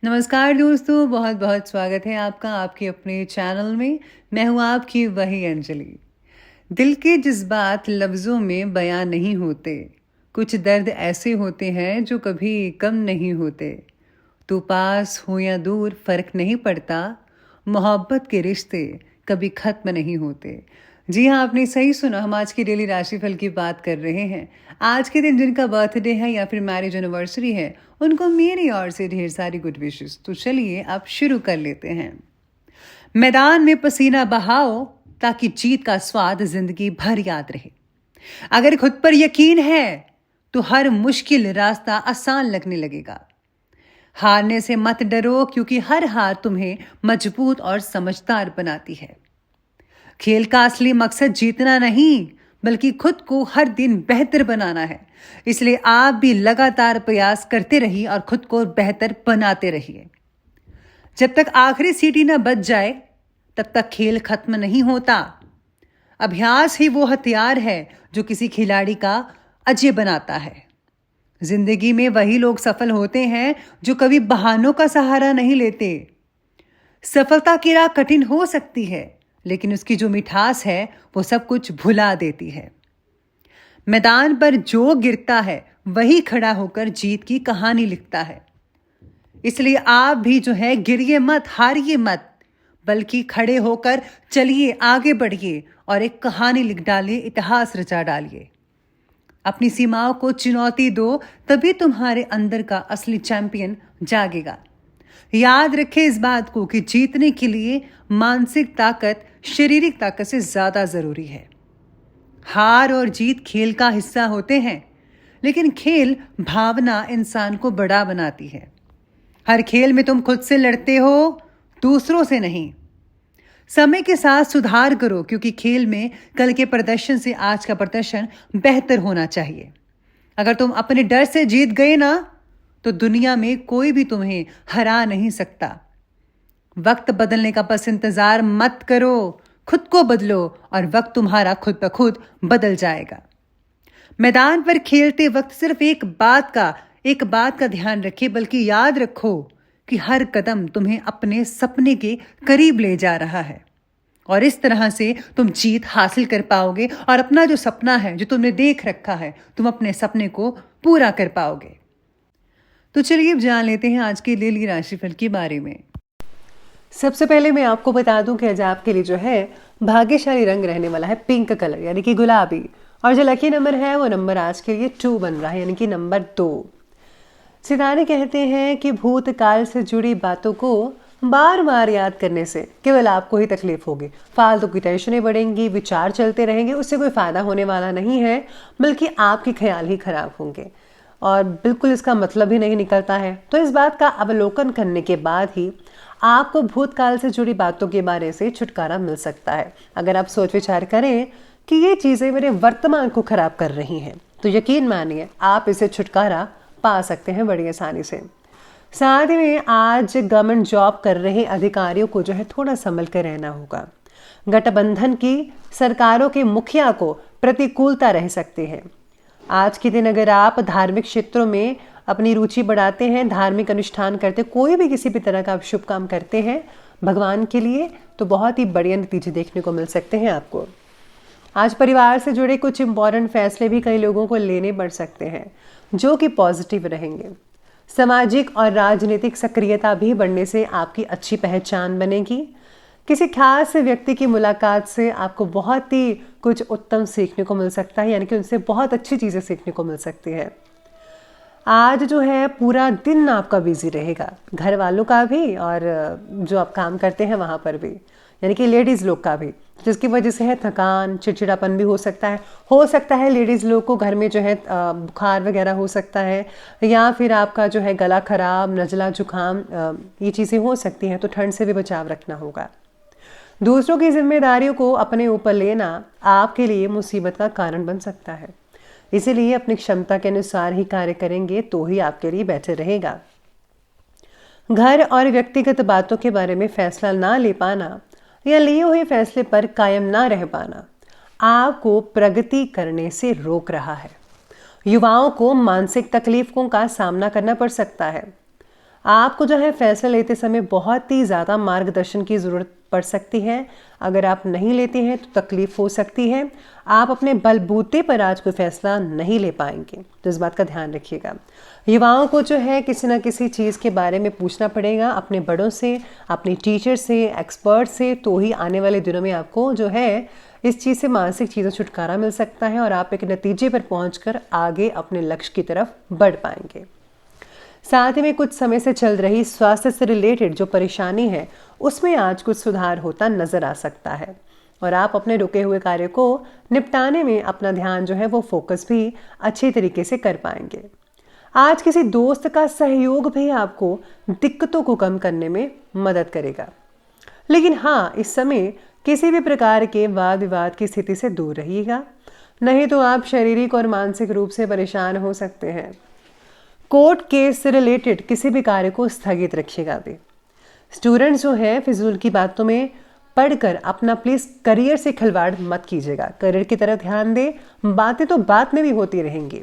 नमस्कार दोस्तों, बहुत बहुत स्वागत है आपका आपके अपने चैनल में। मैं हूँ आपकी वही अंजलि। दिल के जज्बात लफ्ज़ों में बयां नहीं होते। कुछ दर्द ऐसे होते हैं जो कभी कम नहीं होते। तू पास हो या दूर फर्क नहीं पड़ता। मोहब्बत के रिश्ते कभी खत्म नहीं होते। जी हाँ, आपने सही सुना। हम आज की डेली राशिफल की बात कर रहे हैं। आज के दिन जिनका बर्थडे है या फिर मैरिज एनिवर्सरी है, उनको मेरी ओर से ढेर सारी गुड विशेस। तो चलिए अब शुरू कर लेते हैं। मैदान में पसीना बहाओ ताकि जीत का स्वाद जिंदगी भर याद रहे। अगर खुद पर यकीन है तो हर मुश्किल रास्ता आसान लगने लगेगा। हारने से मत डरो, क्योंकि हर हार तुम्हें मजबूत और समझदार बनाती है। खेल का असली मकसद जीतना नहीं, बल्कि खुद को हर दिन बेहतर बनाना है। इसलिए आप भी लगातार प्रयास करते रहिए और खुद को बेहतर बनाते रहिए। जब तक आखिरी सीटी न बच जाए, तब तक खेल खत्म नहीं होता। अभ्यास ही वो हथियार है जो किसी खिलाड़ी का अजय बनाता है। जिंदगी में वही लोग सफल होते हैं जो कभी बहानों का सहारा नहीं लेते। सफलता की राह कठिन हो सकती है, लेकिन उसकी जो मिठास है वो सब कुछ भुला देती है। मैदान पर जो गिरता है वही खड़ा होकर जीत की कहानी लिखता है। इसलिए आप भी जो है गिरिए मत, हारिए मत, बल्कि खड़े होकर चलिए, आगे बढ़िए और एक कहानी लिख डालिए, इतिहास रचा डालिए। अपनी सीमाओं को चुनौती दो, तभी तुम्हारे अंदर का असली चैंपियन जागेगा। याद रखें इस बात को कि जीतने के लिए मानसिक ताकत शारीरिक ताकत से ज्यादा जरूरी है। हार और जीत खेल का हिस्सा होते हैं, लेकिन खेल भावना इंसान को बड़ा बनाती है। हर खेल में तुम खुद से लड़ते हो, दूसरों से नहीं। समय के साथ सुधार करो, क्योंकि खेल में कल के प्रदर्शन से आज का प्रदर्शन बेहतर होना चाहिए। अगर तुम अपने डर से जीत गए ना, तो दुनिया में कोई भी तुम्हें हरा नहीं सकता। वक्त बदलने का बस इंतजार मत करो, खुद को बदलो और वक्त तुम्हारा खुद ब खुद बदल जाएगा। मैदान पर खेलते वक्त सिर्फ एक बात का ध्यान रखिए, बल्कि याद रखो कि हर कदम तुम्हें अपने सपने के करीब ले जा रहा है। और इस तरह से तुम जीत हासिल कर पाओगे और अपना जो सपना है, जो तुमने देख रखा है, तुम अपने सपने को पूरा कर पाओगे। तो चलिए अब जान लेते हैं आज के डेली राशिफल के बारे में। सबसे पहले मैं आपको बता दूं कि आज आपके लिए जो है भाग्यशाली रंग रहने वाला है पिंक कलर, यानी कि गुलाबी। और जो लकी नंबर है वो नंबर आज के लिए 2 बन रहा है, यानी कि नंबर 2। सितारे कहते हैं कि भूतकाल से जुड़ी बातों को बार बार याद करने से केवल आपको ही तकलीफ होगी, फालतू की टेंशनें बढ़ेंगी, विचार चलते रहेंगे, उससे कोई फायदा होने वाला नहीं है, बल्कि आपके ख्याल ही खराब होंगे और बिल्कुल इसका मतलब ही नहीं निकलता है। तो इस बात का अवलोकन करने के बाद ही आपको भूतकाल से जुड़ी बातों के बारे से छुटकारा मिल सकता है। अगर आप सोच विचार करें कि ये चीज़ें मेरे वर्तमान को खराब कर रही हैं, तो यकीन मानिए आप इसे छुटकारा पा सकते हैं बड़ी आसानी से। साथ में आज गवर्नमेंट जॉब कर रहे अधिकारियों को जो है थोड़ा संभल कर रहना होगा। गठबंधन की सरकारों के मुखिया को प्रतिकूलता रह सकती है। आज के दिन अगर आप धार्मिक क्षेत्रों में अपनी रुचि बढ़ाते हैं, धार्मिक अनुष्ठान करते, कोई भी किसी भी तरह का आप शुभ काम करते हैं भगवान के लिए, तो बहुत ही बढ़िया नतीजे देखने को मिल सकते हैं आपको। आज परिवार से जुड़े कुछ इंपॉर्टेंट फैसले भी कई लोगों को लेने पड़ सकते हैं, जो कि पॉजिटिव रहेंगे। सामाजिक और राजनीतिक सक्रियता भी बढ़ने से आपकी अच्छी पहचान बनेगी। किसी खास व्यक्ति की मुलाकात से आपको बहुत ही कुछ उत्तम सीखने को मिल सकता है, यानी कि उनसे बहुत अच्छी चीज़ें सीखने को मिल सकती है। आज जो है पूरा दिन आपका बिजी रहेगा, घर वालों का भी और जो आप काम करते हैं वहाँ पर भी, यानी कि लेडीज़ लोग का भी, जिसकी वजह से है थकान, चिड़चिड़ापन भी हो सकता है लेडीज़ लोग को घर में जो है बुखार वगैरह हो सकता है, या फिर आपका जो है गला खराब, नज़ला जुकाम, ये चीज़ें हो सकती हैं। तो ठंड से भी बचाव रखना होगा। दूसरों की जिम्मेदारियों को अपने ऊपर लेना आपके लिए मुसीबत का कारण बन सकता है, इसीलिए अपनी क्षमता के अनुसार ही कार्य करेंगे तो ही आपके लिए बेहतर रहेगा। घर और व्यक्तिगत बातों के बारे में फैसला ना ले पाना या लिए हुए फैसले पर कायम ना रह पाना आपको प्रगति करने से रोक रहा है। युवाओं को मानसिक तकलीफों का सामना करना पड़ सकता है। आपको जो है फैसला लेते समय बहुत ही ज़्यादा मार्गदर्शन की ज़रूरत पड़ सकती है। अगर आप नहीं लेते हैं तो तकलीफ़ हो सकती है। आप अपने बलबूते पर आज कोई फैसला नहीं ले पाएंगे, तो इस बात का ध्यान रखिएगा। युवाओं को जो है किसी ना किसी चीज़ के बारे में पूछना पड़ेगा अपने बड़ों से, अपने टीचर से, एक्सपर्ट से, तो ही आने वाले दिनों में आपको जो है इस चीज़ से, मानसिक चीज़ों से छुटकारा मिल सकता है और आप एक नतीजे पर पहुंचकर आगे अपने लक्ष्य की तरफ बढ़ पाएंगे। साथ ही में कुछ समय से चल रही स्वास्थ्य से रिलेटेड जो परेशानी है उसमें आज कुछ सुधार होता नजर आ सकता है और आप अपने रुके हुए कार्य को निपटाने में अपना ध्यान जो है वो फोकस भी अच्छी तरीके से कर पाएंगे। आज किसी दोस्त का सहयोग भी आपको दिक्कतों को कम करने में मदद करेगा। लेकिन हाँ, इस समय किसी भी प्रकार के वाद विवाद की स्थिति से दूर रहिएगा, नहीं तो आप शारीरिक और मानसिक रूप से परेशान हो सकते हैं। कोर्ट केस से रिलेटेड किसी भी कार्य को स्थगित रखिएगा भी। स्टूडेंट्स जो है फिजूल की बातों में पढ़कर अपना प्लीज करियर से खिलवाड़ मत कीजिएगा। करियर की तरफ ध्यान दें, बातें तो बाद में भी होती रहेंगी।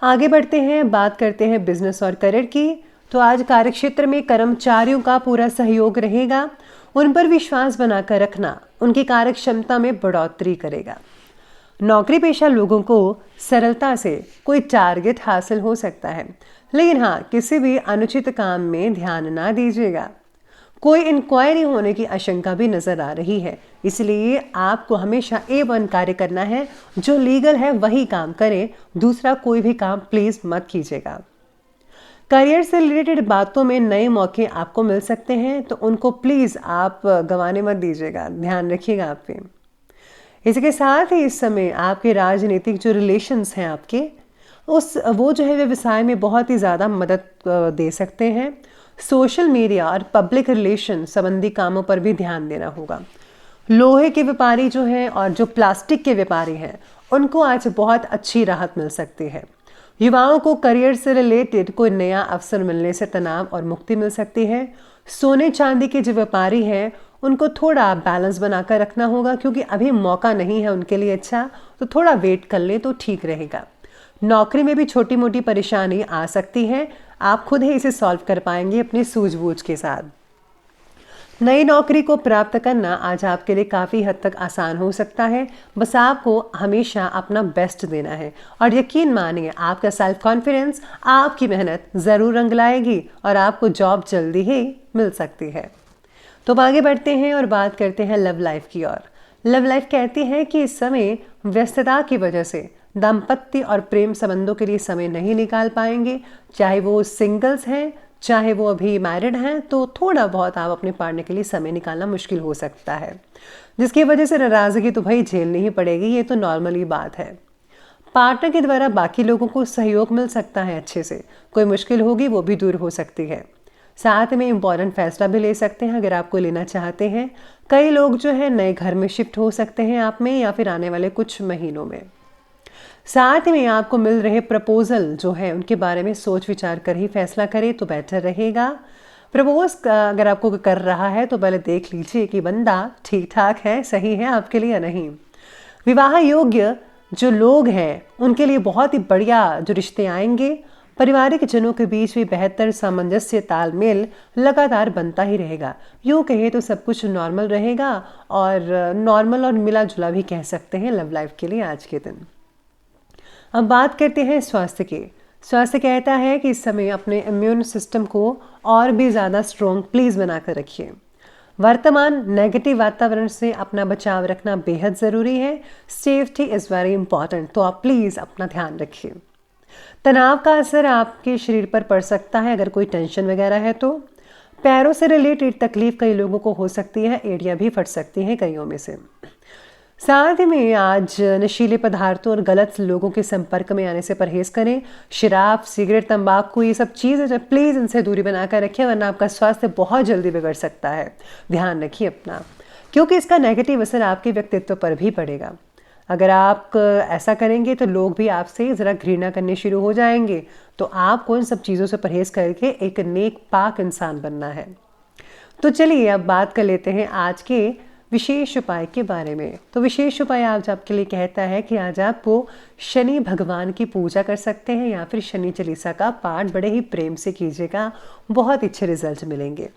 आगे बढ़ते हैं, बात करते हैं बिजनेस और करियर की। तो आज कार्यक्षेत्र में कर्मचारियों का पूरा सहयोग रहेगा। उन पर विश्वास बनाकर रखना उनकी कार्य क्षमता में बढ़ोतरी करेगा। नौकरी पेशा लोगों को सरलता से कोई टारगेट हासिल हो सकता है, लेकिन हाँ, किसी भी अनुचित काम में ध्यान ना दीजिएगा। कोई इंक्वायरी होने की आशंका भी नजर आ रही है, इसलिए आपको हमेशा A1 कार्य करना है। जो लीगल है वही काम करें, दूसरा कोई भी काम प्लीज मत कीजिएगा। करियर से रिलेटेड बातों में नए मौके आपको मिल सकते हैं, तो उनको प्लीज आप गंवाने मत दीजिएगा, ध्यान रखिएगा आप पे। इसके साथ ही इस समय आपके राजनीतिक जो रिलेशंस हैं आपके, वो जो है व्यवसाय में बहुत ही ज़्यादा मदद दे सकते हैं। सोशल मीडिया और पब्लिक रिलेशन संबंधी कामों पर भी ध्यान देना होगा। लोहे के व्यापारी जो हैं और जो प्लास्टिक के व्यापारी हैं, उनको आज बहुत अच्छी राहत मिल सकती है। युवाओं को करियर से रिलेटेड कोई नया अवसर मिलने से तनाव और मुक्ति मिल सकती है। सोने चांदी के जो व्यापारी हैं उनको थोड़ा बैलेंस बनाकर रखना होगा, क्योंकि अभी मौका नहीं है उनके लिए अच्छा, तो थोड़ा वेट कर ले तो ठीक रहेगा। नौकरी में भी छोटी मोटी परेशानी आ सकती है, आप खुद ही इसे सॉल्व कर पाएंगे अपनी सूझबूझ के साथ। नई नौकरी को प्राप्त करना आज आपके लिए काफ़ी हद तक आसान हो सकता है। बस आपको हमेशा अपना बेस्ट देना है और यकीन मानिए आपका सेल्फ कॉन्फिडेंस, आपकी मेहनत ज़रूर रंग लाएगी और आपको जॉब जल्दी ही मिल सकती है। तो अब आगे बढ़ते हैं और बात करते हैं लव लाइफ की ओर। लव लाइफ कहती है कि इस समय व्यस्तता की वजह से दाम्पत्य और प्रेम संबंधों के लिए समय नहीं निकाल पाएंगे। चाहे वो सिंगल्स हैं, चाहे वो अभी मैरिड हैं, तो थोड़ा बहुत आप अपने पार्टनर के लिए समय निकालना मुश्किल हो सकता है, जिसकी वजह से नाराज़गी तो भाई झेलनी ही पड़ेगी, ये तो नॉर्मली बात है। पार्टनर के द्वारा बाकी लोगों को सहयोग मिल सकता है अच्छे से, कोई मुश्किल होगी वो भी दूर हो सकती है। साथ में इम्पॉर्टेंट फैसला भी ले सकते हैं अगर आपको लेना चाहते हैं। कई लोग जो है नए घर में शिफ्ट हो सकते हैं आप में, या फिर आने वाले कुछ महीनों में। साथ में आपको मिल रहे प्रपोजल जो है उनके बारे में सोच विचार कर ही फैसला करें तो बेटर रहेगा। प्रपोज अगर आपको कर रहा है तो पहले देख लीजिए कि बंदा ठीक ठाक है, सही है आपके लिए या नहीं। विवाह योग्य जो लोग हैं उनके लिए बहुत ही बढ़िया जो रिश्ते आएंगे। पारिवारिक जनों के बीच भी बेहतर सामंजस्य, तालमेल लगातार बनता ही रहेगा। यूँ कहे तो सब कुछ नॉर्मल रहेगा, और नॉर्मल और मिला जुला भी कह सकते हैं लव लाइफ के लिए आज के दिन। अब बात करते हैं स्वास्थ्य की। स्वास्थ्य कहता है कि इस समय अपने इम्यून सिस्टम को और भी ज़्यादा स्ट्रॉन्ग प्लीज़ बनाकर रखिए। वर्तमान नेगेटिव वातावरण से अपना बचाव रखना बेहद ज़रूरी है। सेफ्टी इज़ वेरी इंपॉर्टेंट, तो आप प्लीज़ अपना ध्यान रखिए। तनाव का असर आपके शरीर पर पड़ सकता है अगर कोई टेंशन वगैरह है तो। पैरों से रिलेटेड तकलीफ कई लोगों को हो सकती है, एड़ियाँ भी फट सकती हैं कईयों में से। साथ में आज नशीले पदार्थों और गलत लोगों के संपर्क में आने से परहेज करें। शराब, सिगरेट, तंबाकू, ये सब चीज़ें जो प्लीज़ इनसे दूरी बनाकर रखें, वरना आपका स्वास्थ्य बहुत जल्दी बिगड़ सकता है। ध्यान रखिए अपना, क्योंकि इसका नेगेटिव असर आपके व्यक्तित्व पर भी पड़ेगा। अगर आप ऐसा करेंगे तो लोग भी आपसे ज़रा घृणा करने शुरू हो जाएंगे, तो आपको इन सब चीज़ों से परहेज करके एक नेक पाक इंसान बनना है। तो चलिए अब बात कर लेते हैं आज के विशेष उपाय के बारे में। तो विशेष उपाय आज आपके लिए कहता है कि आज आप वो शनि भगवान की पूजा कर सकते हैं या फिर शनि चालीसा का पाठ बड़े ही प्रेम से कीजिएगा, बहुत अच्छे रिजल्ट मिलेंगे।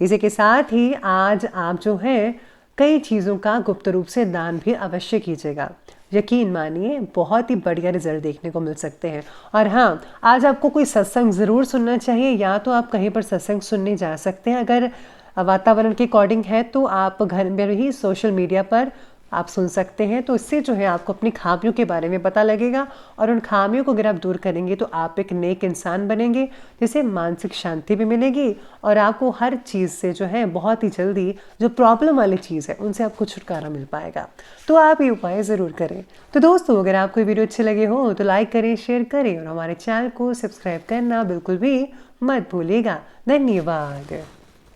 इसी के साथ ही आज आप जो है कई चीज़ों का गुप्त रूप से दान भी अवश्य कीजिएगा। यकीन मानिए बहुत ही बढ़िया रिजल्ट देखने को मिल सकते हैं। और हाँ, आज आपको कोई सत्संग ज़रूर सुनना चाहिए, या तो आप कहीं पर सत्संग सुनने जा सकते हैं। अगर वातावरण के अकॉर्डिंग है तो आप घर में ही सोशल मीडिया पर आप सुन सकते हैं। तो इससे जो है आपको अपनी खामियों के बारे में पता लगेगा, और उन खामियों को अगर आप दूर करेंगे तो आप एक नेक इंसान बनेंगे, जिससे मानसिक शांति भी मिलेगी और आपको हर चीज़ से जो है बहुत ही जल्दी जो प्रॉब्लम वाली चीज़ है उनसे आपको छुटकारा मिल पाएगा। तो आप ये उपाय ज़रूर करें। तो दोस्तों, अगर आपको वीडियो अच्छे लगे हो तो लाइक करें, शेयर करें और हमारे चैनल को सब्सक्राइब करना बिल्कुल भी मत भूलिएगा। धन्यवाद।